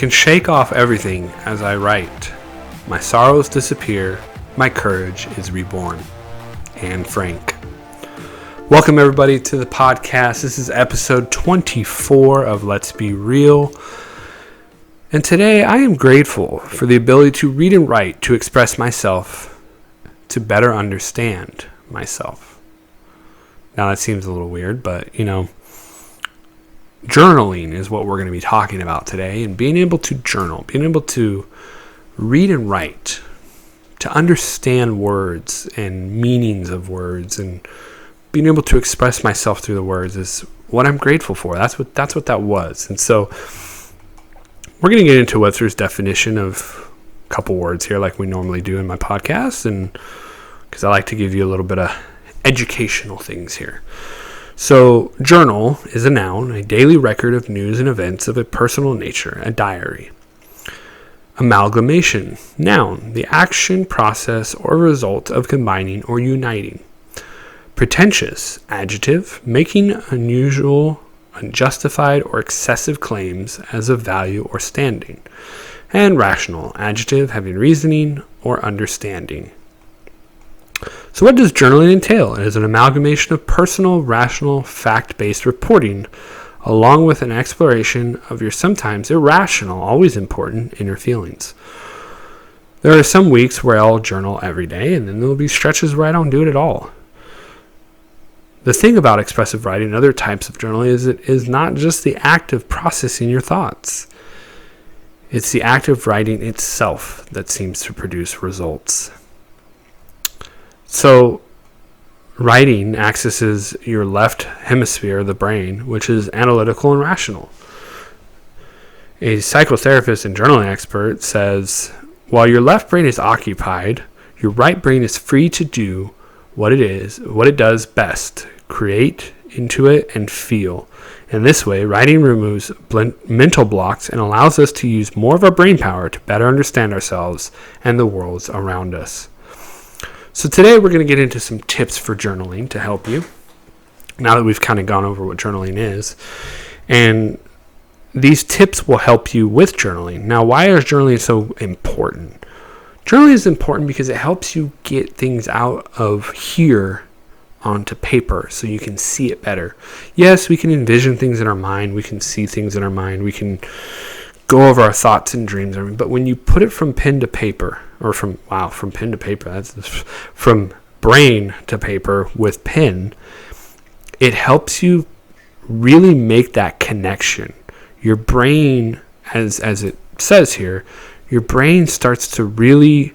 can shake off everything as I write. My sorrows disappear, my courage is reborn. Anne Frank. Welcome everybody to the podcast. This is episode 24 of Let's Be Real. And today I am grateful for the ability to read and write, to express myself, to better understand myself. Now that seems a little weird, but journaling is what we're going to be talking about today, and being able to journal, being able to read and write, to understand words and meanings of words, and being able to express myself through the words is what I'm grateful for. That's what that was. And so we're going to get into Webster's definition of a couple words here like we normally do in my podcast, and because I like to give you a little bit of educational things here. So journal is a noun, a daily record of news and events of a personal nature, a diary. Amalgamation, noun, the action, process, or result of combining or uniting. Pretentious, adjective, making unusual, unjustified, or excessive claims as of value or standing. And rational, adjective, having reasoning or understanding. So what does journaling entail? It is an amalgamation of personal, rational, fact-based reporting, along with an exploration of your sometimes irrational, always important, inner feelings. There are some weeks where I'll journal every day, and then there will be stretches where I don't do it at all. The thing about expressive writing and other types of journaling is it is not just the act of processing your thoughts. It's the act of writing itself that seems to produce results. So, writing accesses your left hemisphere of the brain, which is analytical and rational. A psychotherapist and journaling expert says, while your left brain is occupied, your right brain is free to do what it does best, create, intuit, and feel. In this way, writing removes mental blocks and allows us to use more of our brain power to better understand ourselves and the worlds around us. So today we're going to get into some tips for journaling to help you, now that we've kind of gone over what journaling is. And these tips will help you with journaling. Now, why is journaling so important? Journaling is important because it helps you get things out of here onto paper so you can see it better. Yes, we can envision things in our mind. We can see things in our mind. We can go over our thoughts and dreams. But when you put it from pen to paper, or from pen to paper, that's from brain to paper with pen, it helps you really make that connection. Your brain, as it says here, your brain starts to really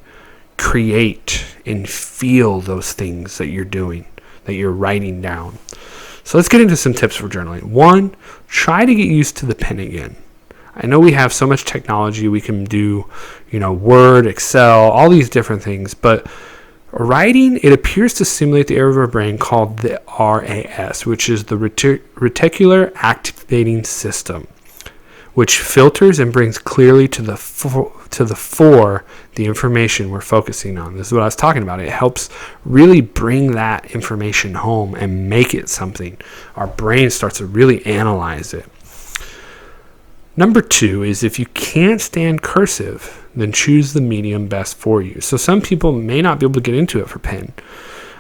create and feel those things that you're doing, that you're writing down. So let's get into some tips for journaling. 1, try to get used to the pen again. I know we have so much technology. We can do, Word, Excel, all these different things. But writing, it appears to stimulate the area of our brain called the RAS, which is the reticular activating system, which filters and brings clearly to the fore the information we're focusing on. This is what I was talking about. It helps really bring that information home and make it something. Our brain starts to really analyze it. Number 2 is if you can't stand cursive, then choose the medium best for you. So some people may not be able to get into it for pen.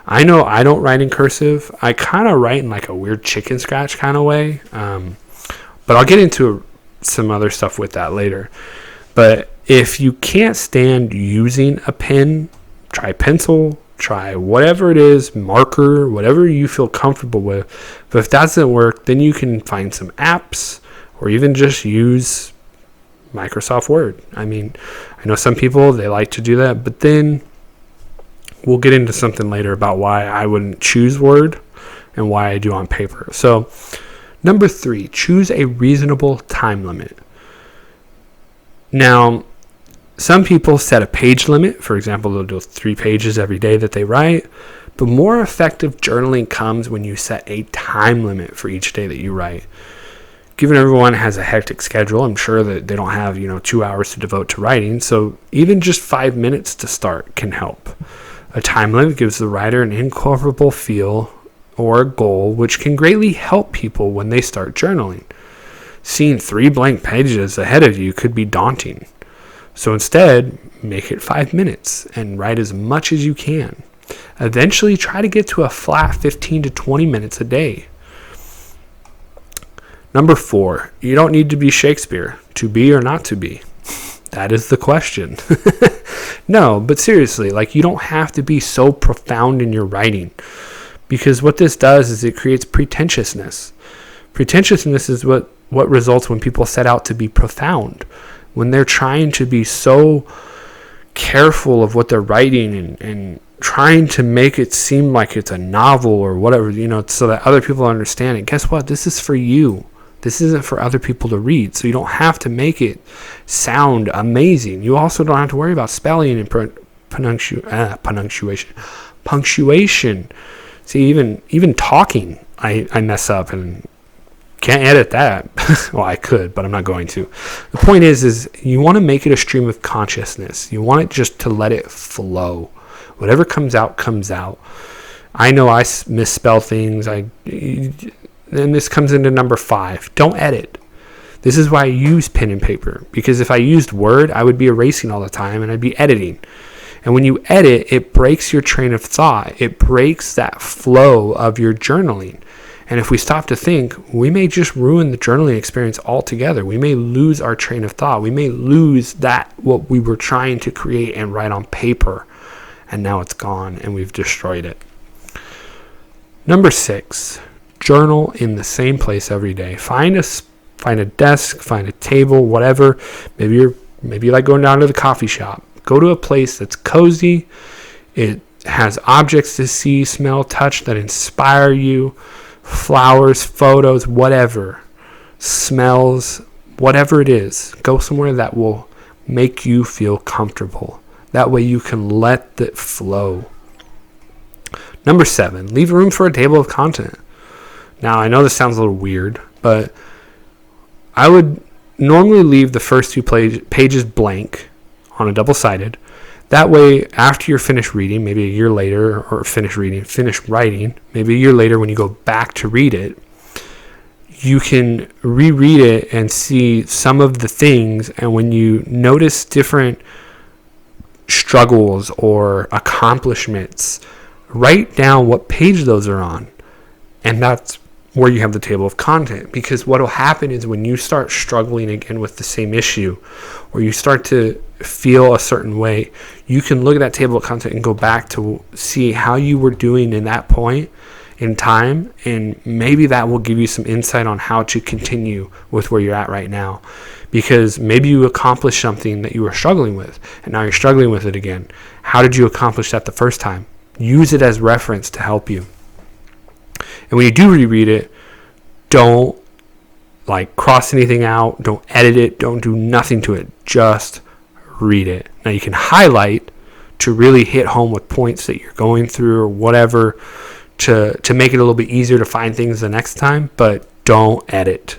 I know I don't write in cursive. I kind of write in like a weird chicken scratch kind of way. But I'll get into some other stuff with that later. But if you can't stand using a pen, try pencil, try whatever it is, marker, whatever you feel comfortable with. But if that doesn't work, then you can find some apps, or even just use Microsoft Word. I know some people, they like to do that, but then we'll get into something later about why I wouldn't choose Word and why I do on paper. So, number 3, choose a reasonable time limit. Now, some people set a page limit. For example, they'll do 3 pages every day that they write. But more effective journaling comes when you set a time limit for each day that you write. Given everyone has a hectic schedule, I'm sure that they don't have, 2 hours to devote to writing. So even just 5 minutes to start can help. A time limit gives the writer an incorporable feel or a goal, which can greatly help people when they start journaling. Seeing 3 blank pages ahead of you could be daunting. So instead, make it 5 minutes and write as much as you can. Eventually, try to get to a flat 15 to 20 minutes a day. Number 4, you don't need to be Shakespeare to be or not to be. That is the question. No, but seriously, like, you don't have to be so profound in your writing, because what this does is it creates pretentiousness. Pretentiousness is what results when people set out to be profound, when they're trying to be so careful of what they're writing and trying to make it seem like it's a novel or whatever, so that other people understand it. Guess what? This is for you. This isn't for other people to read, so you don't have to make it sound amazing. You also don't have to worry about spelling and punctuation. See, even talking, I mess up and can't edit that. Well, I could, but I'm not going to. The point is you want to make it a stream of consciousness. You want it just to let it flow. Whatever comes out, comes out. I know I misspell things. And this comes into number 5. Don't edit. This is why I use pen and paper, because if I used Word, I would be erasing all the time and I'd be editing. And when you edit, it breaks your train of thought. It breaks that flow of your journaling. And if we stop to think, we may just ruin the journaling experience altogether. We may lose our train of thought. We may lose what we were trying to create and write on paper. And now it's gone and we've destroyed it. Number 6. Journal in the same place every day. Find a desk, find a table, whatever. Maybe you like going down to the coffee shop. Go to a place that's cozy. It has objects to see, smell, touch that inspire you. Flowers, photos, whatever. Smells, whatever it is. Go somewhere that will make you feel comfortable. That way you can let it flow. Number 7, leave room for a table of content. Now, I know this sounds a little weird, but I would normally leave the first 2 pages blank on a double-sided. That way, after you're finished reading, maybe a year later, or finished writing, maybe a year later when you go back to read it, you can reread it and see some of the things, and when you notice different struggles or accomplishments, write down what page those are on. And that's where you have the table of content, because what will happen is when you start struggling again with the same issue, or you start to feel a certain way, you can look at that table of content and go back to see how you were doing in that point in time, and maybe that will give you some insight on how to continue with where you're at right now, because maybe you accomplished something that you were struggling with and now you're struggling with it again. How did you accomplish that the first time? Use it as reference to help you. And when you do reread it, don't cross anything out, don't edit it, don't do nothing to it, just read it. Now you can highlight to really hit home with points that you're going through or whatever, to make it a little bit easier to find things the next time, but don't edit.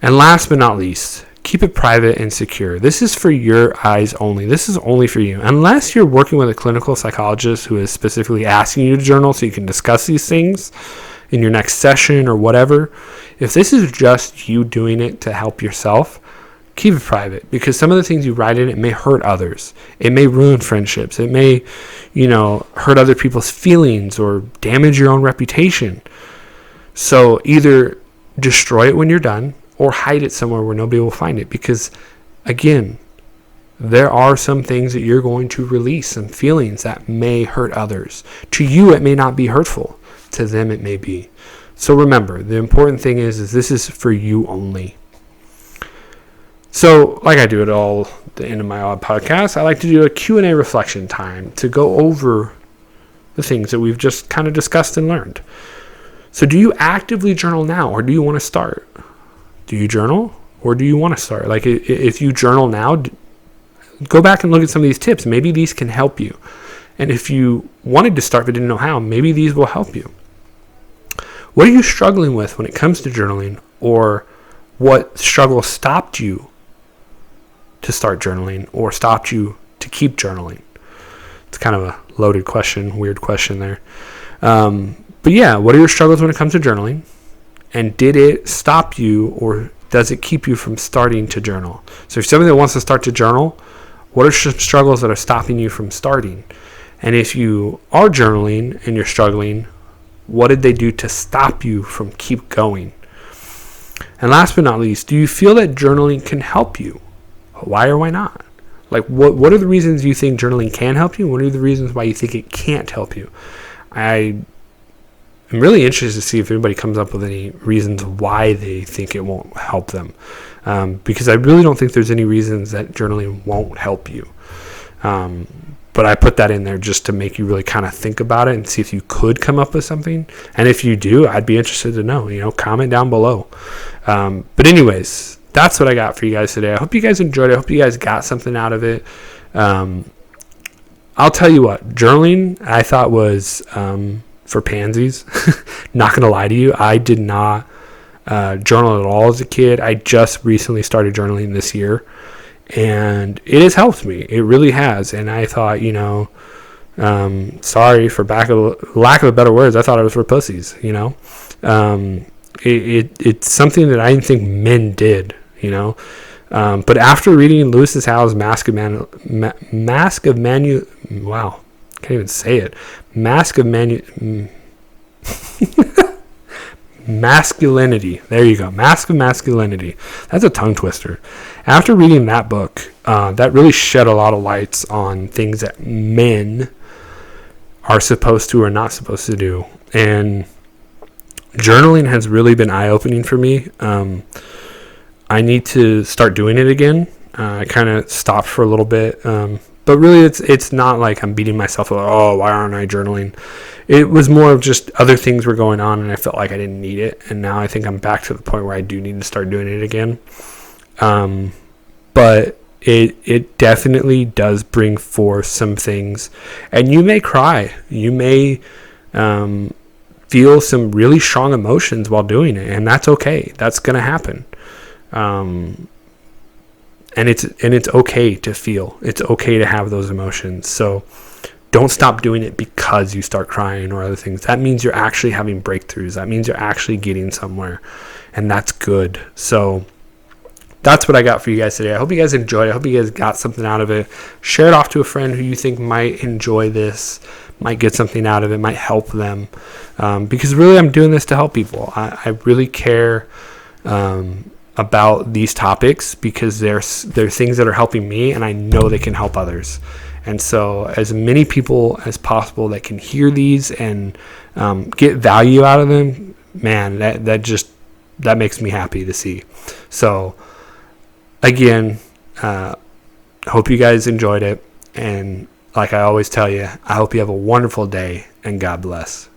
And last but not least, keep it private and secure. This is for your eyes only. This is only for you. Unless you're working with a clinical psychologist who is specifically asking you to journal so you can discuss these things in your next session or whatever. If this is just you doing it to help yourself, keep it private, because some of the things you write in it may hurt others. It may ruin friendships. It may, hurt other people's feelings or damage your own reputation. So either destroy it when you're done or hide it somewhere where nobody will find it, because again, there are some things that you're going to release, some feelings that may hurt others. To you, it may not be hurtful. To them, it may be. So remember, the important thing is this is for you only. So, like I do at all the end of my odd podcast, I like to do a Q&A reflection time to go over the things that we've just kind of discussed and learned. So do you actively journal now, or do you want to start? Do you journal, or do you want to start? Like, if you journal now, go back and look at some of these tips. Maybe these can help you. And if you wanted to start but didn't know how, maybe these will help you. What are you struggling with when it comes to journaling, or what struggle stopped you to start journaling or stopped you to keep journaling? It's kind of a loaded question, weird question there. But yeah, what are your struggles when it comes to journaling? And did it stop you, or does it keep you from starting to journal? So if somebody that wants to start to journal, what are some struggles that are stopping you from starting? And if you are journaling and you're struggling, what did they do to stop you from keep going? And last but not least, do you feel that journaling can help you? Why or why not? Like, what are the reasons you think journaling can help you? What are the reasons why you think it can't help you? I'm really interested to see if anybody comes up with any reasons why they think it won't help them. Because I really don't think there's any reasons that journaling won't help you. But I put that in there just to make you really kind of think about it and see if you could come up with something. And if you do, I'd be interested to know, comment down below. But anyways, that's what I got for you guys today. I hope you guys enjoyed it. I hope you guys got something out of it. I'll tell you what, journaling I thought was for pansies. Not going to lie to you. I did not journal at all as a kid. I just recently started journaling this year. And it has helped me. It really has. And I thought, sorry for lack of better words, I thought it was for pussies, It's something that I didn't think men did, But after reading Lewis Howes' Mask of Masculinity. There you go. Mask of Masculinity. That's a tongue twister. After reading that book, that really shed a lot of lights on things that men are supposed to or not supposed to do. And journaling has really been eye-opening for me. I need to start doing it again. I kind of stopped for a little bit. But really, it's not like I'm beating myself up, why aren't I journaling? It was more of just other things were going on, and I felt like I didn't need it. And now I think I'm back to the point where I do need to start doing it again. But it definitely does bring forth some things. And you may cry. You may feel some really strong emotions while doing it, and that's okay. That's going to happen. And it's okay to feel. It's okay to have those emotions. So don't stop doing it because you start crying or other things. That means you're actually having breakthroughs. That means you're actually getting somewhere. And that's good. So that's what I got for you guys today. I hope you guys enjoyed it. I hope you guys got something out of it. Share it off to a friend who you think might enjoy this, might get something out of it, might help them. Because really I'm doing this to help people. I really care about these topics because they're things that are helping me, and I know they can help others. And so as many people as possible that can hear these and get value out of them, man, that makes me happy to see. So again, hope you guys enjoyed it. And like I always tell you, I hope you have a wonderful day, and God bless.